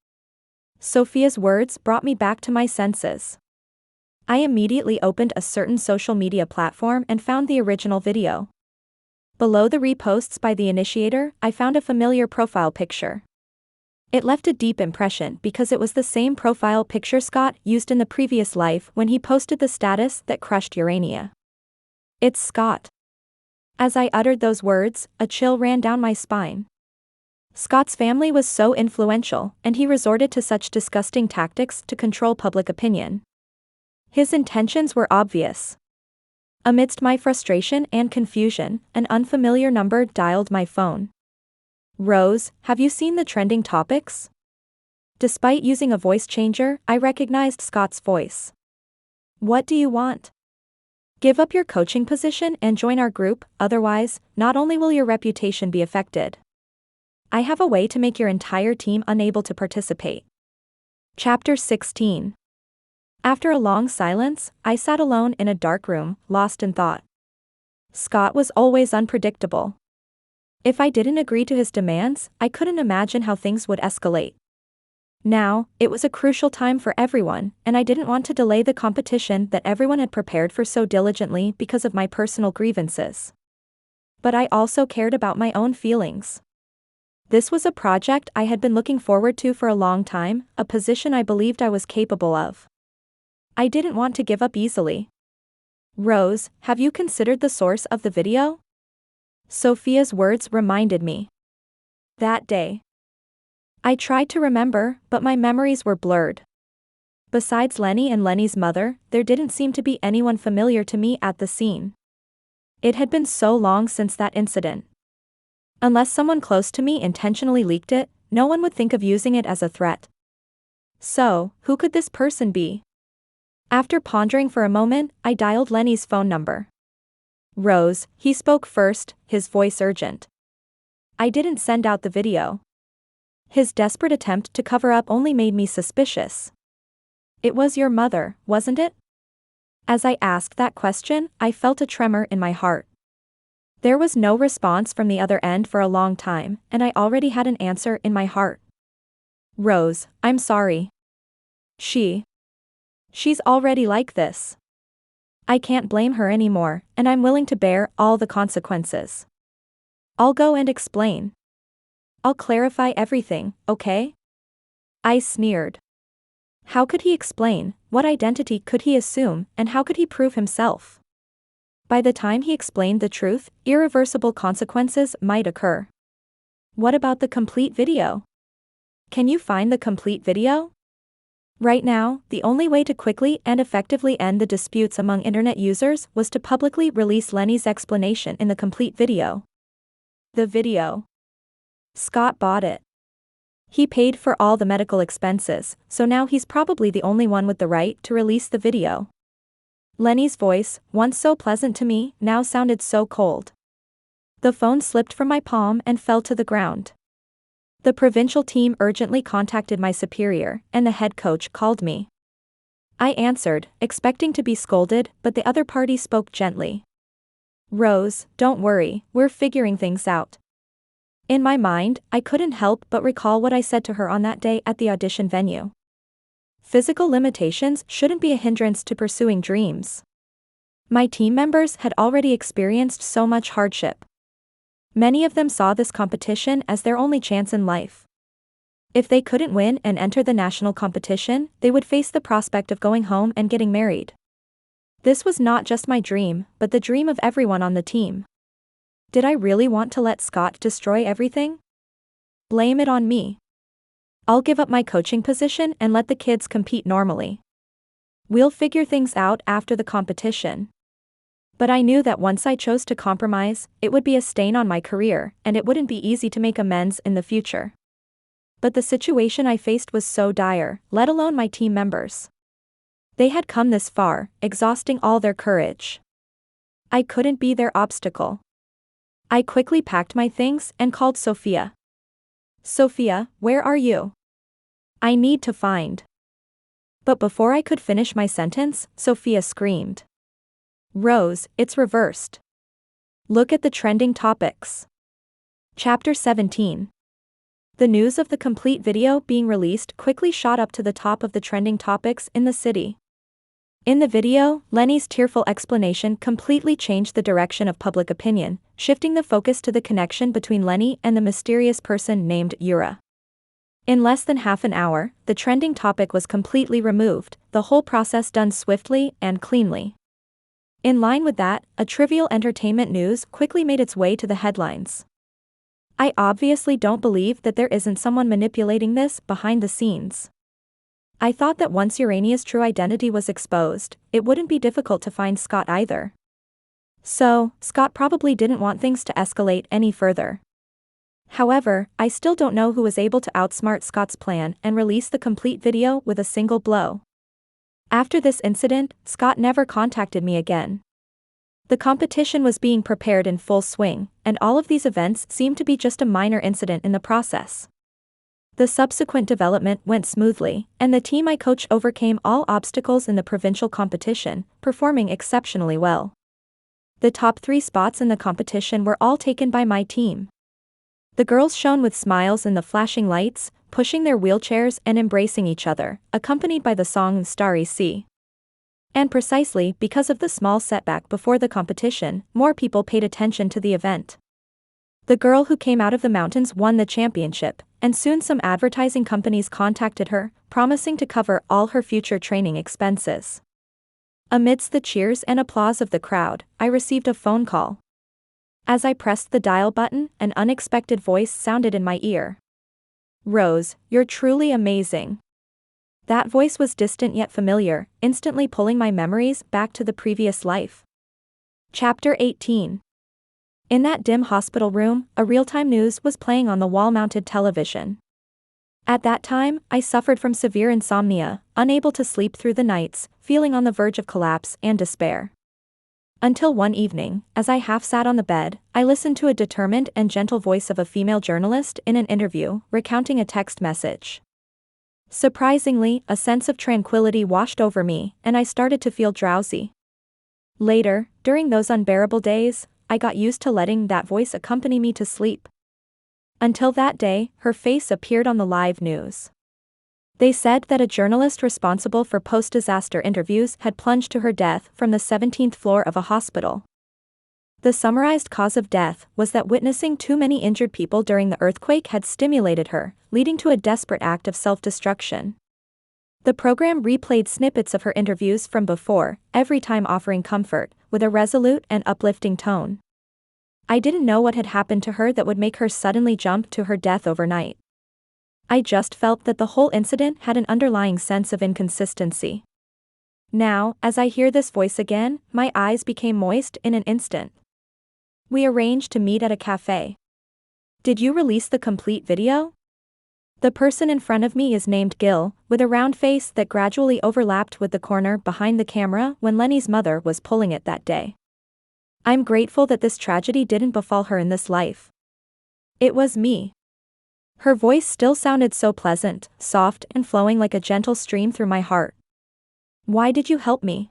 Sophia's words brought me back to my senses. I immediately opened a certain social media platform and found the original video. Below the reposts by the initiator, I found a familiar profile picture. It left a deep impression because it was the same profile picture Scott used in the previous life when he posted the status that crushed Urania. It's Scott. As I uttered those words, a chill ran down my spine. Scott's family was so influential, and he resorted to such disgusting tactics to control public opinion. His intentions were obvious. Amidst my frustration and confusion, an unfamiliar number dialed my phone. "Rose, have you seen the trending topics?" Despite using a voice changer, I recognized Scott's voice. "What do you want? Give up your coaching position and join our group, otherwise, not only will your reputation be affected. I have a way to make your entire team unable to participate." Chapter 16. After a long silence, I sat alone in a dark room, lost in thought. Scott was always unpredictable. If I didn't agree to his demands, I couldn't imagine how things would escalate. Now, it was a crucial time for everyone, and I didn't want to delay the competition that everyone had prepared for so diligently because of my personal grievances. But I also cared about my own feelings. This was a project I had been looking forward to for a long time, a position I believed I was capable of. I didn't want to give up easily. "Rose, have you considered the source of the video?" Sophia's words reminded me. That day. I tried to remember, but my memories were blurred. Besides Lenny and Lenny's mother, there didn't seem to be anyone familiar to me at the scene. It had been so long since that incident. Unless someone close to me intentionally leaked it, no one would think of using it as a threat. So, who could this person be? After pondering for a moment, I dialed Lenny's phone number. "Rose," he spoke first, his voice urgent. I didn't send out the video. His desperate attempt to cover up only made me suspicious. "It was your mother, wasn't it?" As I asked that question, I felt a tremor in my heart. There was no response from the other end for a long time, and I already had an answer in my heart. "Rose, I'm sorry. She's already like this. I can't blame her anymore, and I'm willing to bear all the consequences. I'll go and explain. I'll clarify everything, okay?" I sneered. How could he explain? What identity could he assume, and how could he prove himself? By the time he explained the truth, irreversible consequences might occur. What about the complete video? Can you find the complete video? Right now, the only way to quickly and effectively end the disputes among internet users was to publicly release Lenny's explanation in the complete video. The video. Scott bought it. He paid for all the medical expenses, so now he's probably the only one with the right to release the video. Lenny's voice, once so pleasant to me, now sounded so cold. The phone slipped from my palm and fell to the ground. The provincial team urgently contacted my superior, and the head coach called me. I answered, expecting to be scolded, but the other party spoke gently. "Rose, don't worry, we're figuring things out." In my mind, I couldn't help but recall what I said to her on that day at the audition venue. Physical limitations shouldn't be a hindrance to pursuing dreams. My team members had already experienced so much hardship. Many of them saw this competition as their only chance in life. If they couldn't win and enter the national competition, they would face the prospect of going home and getting married. This was not just my dream, but the dream of everyone on the team. Did I really want to let Scott destroy everything? Blame it on me. I'll give up my coaching position and let the kids compete normally. We'll figure things out after the competition. But I knew that once I chose to compromise, it would be a stain on my career, and it wouldn't be easy to make amends in the future. But the situation I faced was so dire, let alone my team members. They had come this far, exhausting all their courage. I couldn't be their obstacle. I quickly packed my things and called Sophia. Sophia, where are you? I need to find. But before I could finish my sentence, Sophia screamed. Rose, it's reversed. Look at the trending topics. Chapter 17. The news of the complete video being released quickly shot up to the top of the trending topics in the city. In the video, Lenny's tearful explanation completely changed the direction of public opinion, shifting the focus to the connection between Lenny and the mysterious person named Urania. In less than half an hour, the trending topic was completely removed, the whole process done swiftly and cleanly. In line with that, a trivial entertainment news quickly made its way to the headlines. I obviously don't believe that there isn't someone manipulating this behind the scenes. I thought that once Urania's true identity was exposed, it wouldn't be difficult to find Scott either. So, Scott probably didn't want things to escalate any further. However, I still don't know who was able to outsmart Scott's plan and release the complete video with a single blow. After this incident, Scott never contacted me again. The competition was being prepared in full swing, and all of these events seemed to be just a minor incident in the process. The subsequent development went smoothly, and the team I coach overcame all obstacles in the provincial competition, performing exceptionally well. The top 3 spots in the competition were all taken by my team. The girls shone with smiles in the flashing lights, pushing their wheelchairs and embracing each other, accompanied by the song Starry Sea. And precisely because of the small setback before the competition, more people paid attention to the event. The girl who came out of the mountains won the championship, and soon some advertising companies contacted her, promising to cover all her future training expenses. Amidst the cheers and applause of the crowd, I received a phone call. As I pressed the dial button, an unexpected voice sounded in my ear. Rose, you're truly amazing. That voice was distant yet familiar, instantly pulling my memories back to the previous life. Chapter 18. In that dim hospital room, a real-time news was playing on the wall-mounted television. At that time, I suffered from severe insomnia, unable to sleep through the nights, feeling on the verge of collapse and despair. Until one evening, as I half sat on the bed, I listened to a determined and gentle voice of a female journalist in an interview, recounting a text message. Surprisingly, a sense of tranquility washed over me, and I started to feel drowsy. Later, during those unbearable days, I got used to letting that voice accompany me to sleep. Until that day, her face appeared on the live news. They said that a journalist responsible for post-disaster interviews had plunged to her death from the 17th floor of a hospital. The summarized cause of death was that witnessing too many injured people during the earthquake had stimulated her, leading to a desperate act of self-destruction. The program replayed snippets of her interviews from before, every time offering comfort, with a resolute and uplifting tone. I didn't know what had happened to her that would make her suddenly jump to her death overnight. I just felt that the whole incident had an underlying sense of inconsistency. Now, as I hear this voice again, my eyes became moist in an instant. We arranged to meet at a cafe. Did you release the complete video? The person in front of me is named Gil, with a round face that gradually overlapped with the corner behind the camera when Lenny's mother was pulling it that day. I'm grateful that this tragedy didn't befall her in this life. It was me. Her voice still sounded so pleasant, soft and flowing like a gentle stream through my heart. Why did you help me?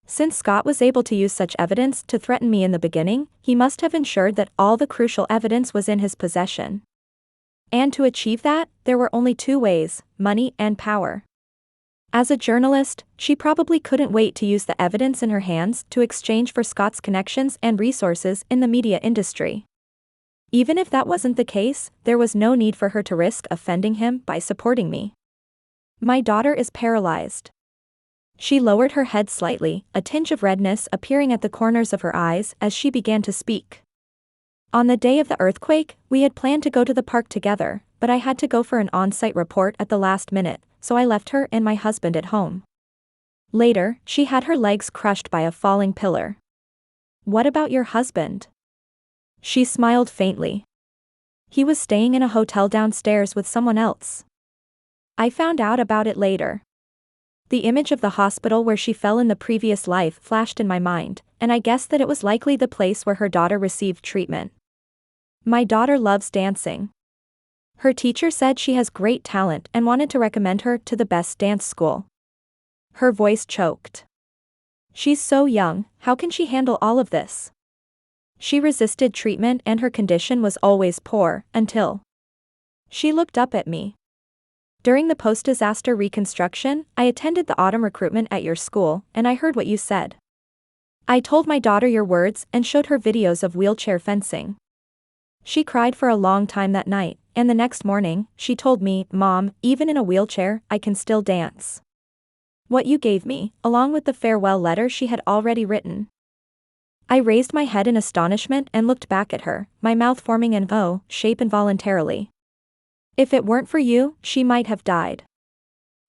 Since Scott was able to use such evidence to threaten me in the beginning, he must have ensured that all the crucial evidence was in his possession. And to achieve that, there were only 2 ways: money and power. As a journalist, she probably couldn't wait to use the evidence in her hands to exchange for Scott's connections and resources in the media industry. Even if that wasn't the case, there was no need for her to risk offending him by supporting me. My daughter is paralyzed. She lowered her head slightly, a tinge of redness appearing at the corners of her eyes as she began to speak. On the day of the earthquake, we had planned to go to the park together, but I had to go for an on-site report at the last minute, so I left her and my husband at home. Later, she had her legs crushed by a falling pillar. What about your husband? She smiled faintly. He was staying in a hotel downstairs with someone else. I found out about it later. The image of the hospital where she fell in the previous life flashed in my mind, and I guessed that it was likely the place where her daughter received treatment. My daughter loves dancing. Her teacher said she has great talent and wanted to recommend her to the best dance school. Her voice choked. She's so young, how can she handle all of this? She resisted treatment and her condition was always poor, until she looked up at me. During the post-disaster reconstruction, I attended the autumn recruitment at your school, and I heard what you said. I told my daughter your words and showed her videos of wheelchair fencing. She cried for a long time that night, and the next morning, she told me, "Mom, even in a wheelchair, I can still dance." What you gave me, along with the farewell letter she had already written. I raised my head in astonishment and looked back at her, my mouth forming an O shape involuntarily. If it weren't for you, she might have died.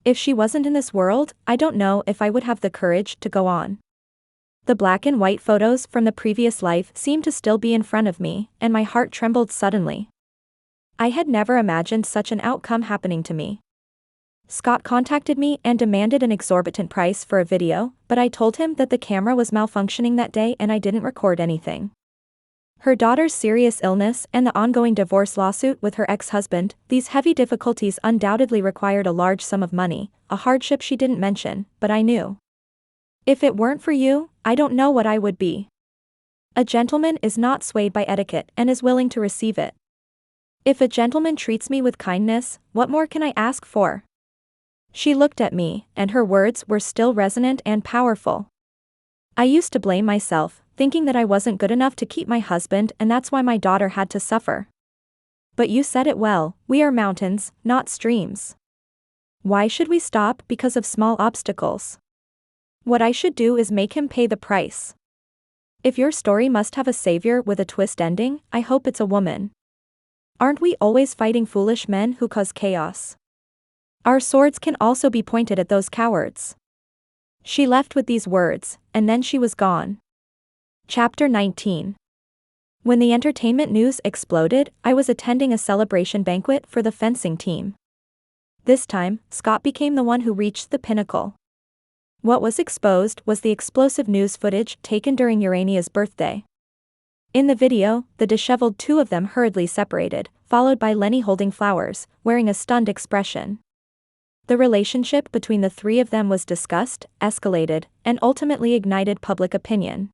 If she wasn't in this world, I don't know if I would have the courage to go on. The black and white photos from the previous life seemed to still be in front of me, and my heart trembled suddenly. I had never imagined such an outcome happening to me. Scott contacted me and demanded an exorbitant price for a video, but I told him that the camera was malfunctioning that day and I didn't record anything. Her daughter's serious illness and the ongoing divorce lawsuit with her ex-husband, these heavy difficulties undoubtedly required a large sum of money, a hardship she didn't mention, but I knew. If it weren't for you, I don't know what I would be. A gentleman is not swayed by etiquette and is willing to receive it. If a gentleman treats me with kindness, what more can I ask for? She looked at me, and her words were still resonant and powerful. I used to blame myself, thinking that I wasn't good enough to keep my husband and that's why my daughter had to suffer. But you said it well, we are mountains, not streams. Why should we stop because of small obstacles? What I should do is make him pay the price. If your story must have a savior with a twist ending, I hope it's a woman. Aren't we always fighting foolish men who cause chaos? Our swords can also be pointed at those cowards. She left with these words, and then she was gone. Chapter 19. When the entertainment news exploded, I was attending a celebration banquet for the fencing team. This time, Scott became the one who reached the pinnacle. What was exposed was the explosive news footage taken during Urania's birthday. In the video, the disheveled two of them hurriedly separated, followed by Lenny holding flowers, wearing a stunned expression. The relationship between the three of them was discussed, escalated, and ultimately ignited public opinion.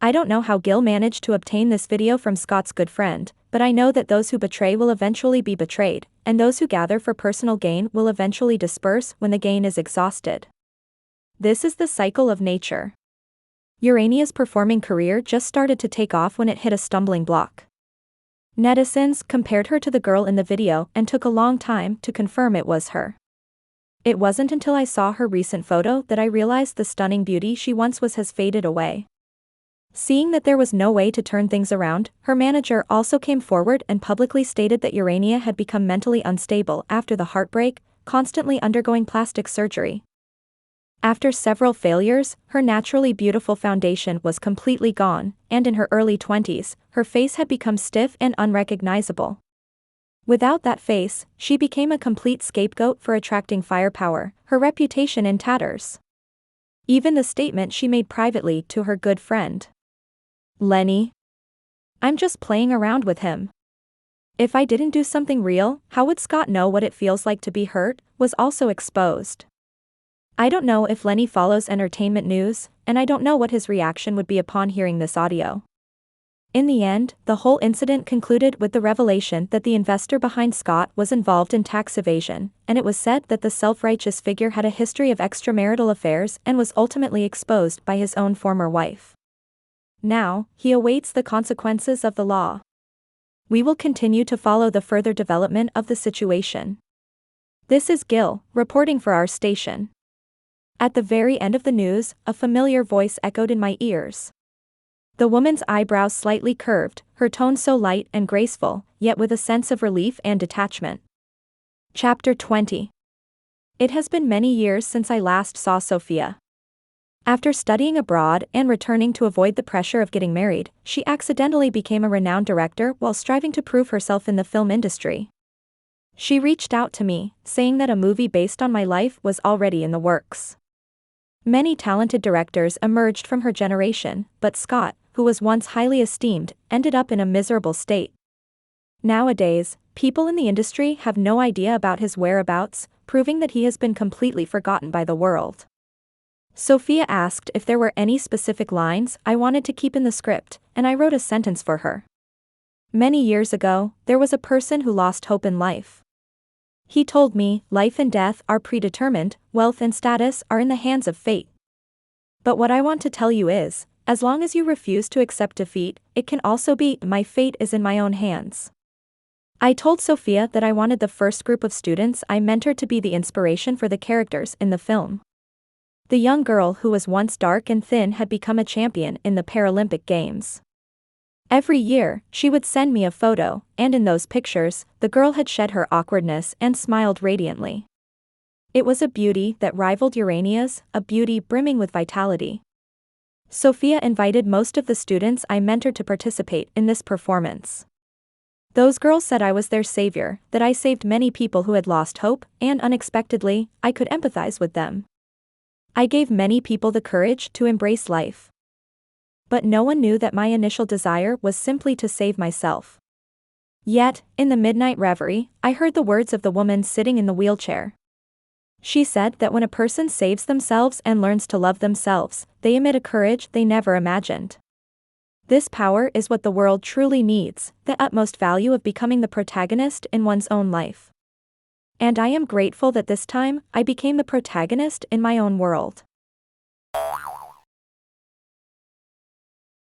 I don't know how Gil managed to obtain this video from Scott's good friend, but I know that those who betray will eventually be betrayed, and those who gather for personal gain will eventually disperse when the gain is exhausted. This is the cycle of nature. Urania's performing career just started to take off when it hit a stumbling block. Netizens compared her to the girl in the video and took a long time to confirm it was her. It wasn't until I saw her recent photo that I realized the stunning beauty she once was has faded away. Seeing that there was no way to turn things around, her manager also came forward and publicly stated that Urania had become mentally unstable after the heartbreak, constantly undergoing plastic surgery. After several failures, her naturally beautiful foundation was completely gone, and in her early 20s, her face had become stiff and unrecognizable. Without that face, she became a complete scapegoat for attracting firepower, her reputation in tatters. Even the statement she made privately to her good friend. Lenny. I'm just playing around with him. If I didn't do something real, how would Scott know what it feels like to be hurt, was also exposed. I don't know if Lenny follows entertainment news, and I don't know what his reaction would be upon hearing this audio. In the end, the whole incident concluded with the revelation that the investor behind Scott was involved in tax evasion, and it was said that the self-righteous figure had a history of extramarital affairs and was ultimately exposed by his own former wife. Now, he awaits the consequences of the law. We will continue to follow the further development of the situation. This is Gil, reporting for our station. At the very end of the news, a familiar voice echoed in my ears. The woman's eyebrows slightly curved, her tone so light and graceful, yet with a sense of relief and detachment. Chapter 20. It has been many years since I last saw Sophia. After studying abroad and returning to avoid the pressure of getting married, she accidentally became a renowned director while striving to prove herself in the film industry. She reached out to me, saying that a movie based on my life was already in the works. Many talented directors emerged from her generation, but Scott, who was once highly esteemed, ended up in a miserable state. Nowadays, people in the industry have no idea about his whereabouts, proving that he has been completely forgotten by the world. Sophia asked if there were any specific lines I wanted to keep in the script, and I wrote a sentence for her. Many years ago, there was a person who lost hope in life. He told me, life and death are predetermined, wealth and status are in the hands of fate. But what I want to tell you is, as long as you refuse to accept defeat, it can also be, my fate is in my own hands. I told Sophia that I wanted the first group of students I mentored to be the inspiration for the characters in the film. The young girl who was once dark and thin had become a champion in the Paralympic Games. Every year, she would send me a photo, and in those pictures, the girl had shed her awkwardness and smiled radiantly. It was a beauty that rivaled Urania's, a beauty brimming with vitality. Sophia invited most of the students I mentored to participate in this performance. Those girls said I was their savior, that I saved many people who had lost hope, and unexpectedly, I could empathize with them. I gave many people the courage to embrace life. But no one knew that my initial desire was simply to save myself. Yet, in the midnight reverie, I heard the words of the woman sitting in the wheelchair. She said that when a person saves themselves and learns to love themselves, they emit a courage they never imagined. This power is what the world truly needs, the utmost value of becoming the protagonist in one's own life. And I am grateful that this time, I became the protagonist in my own world.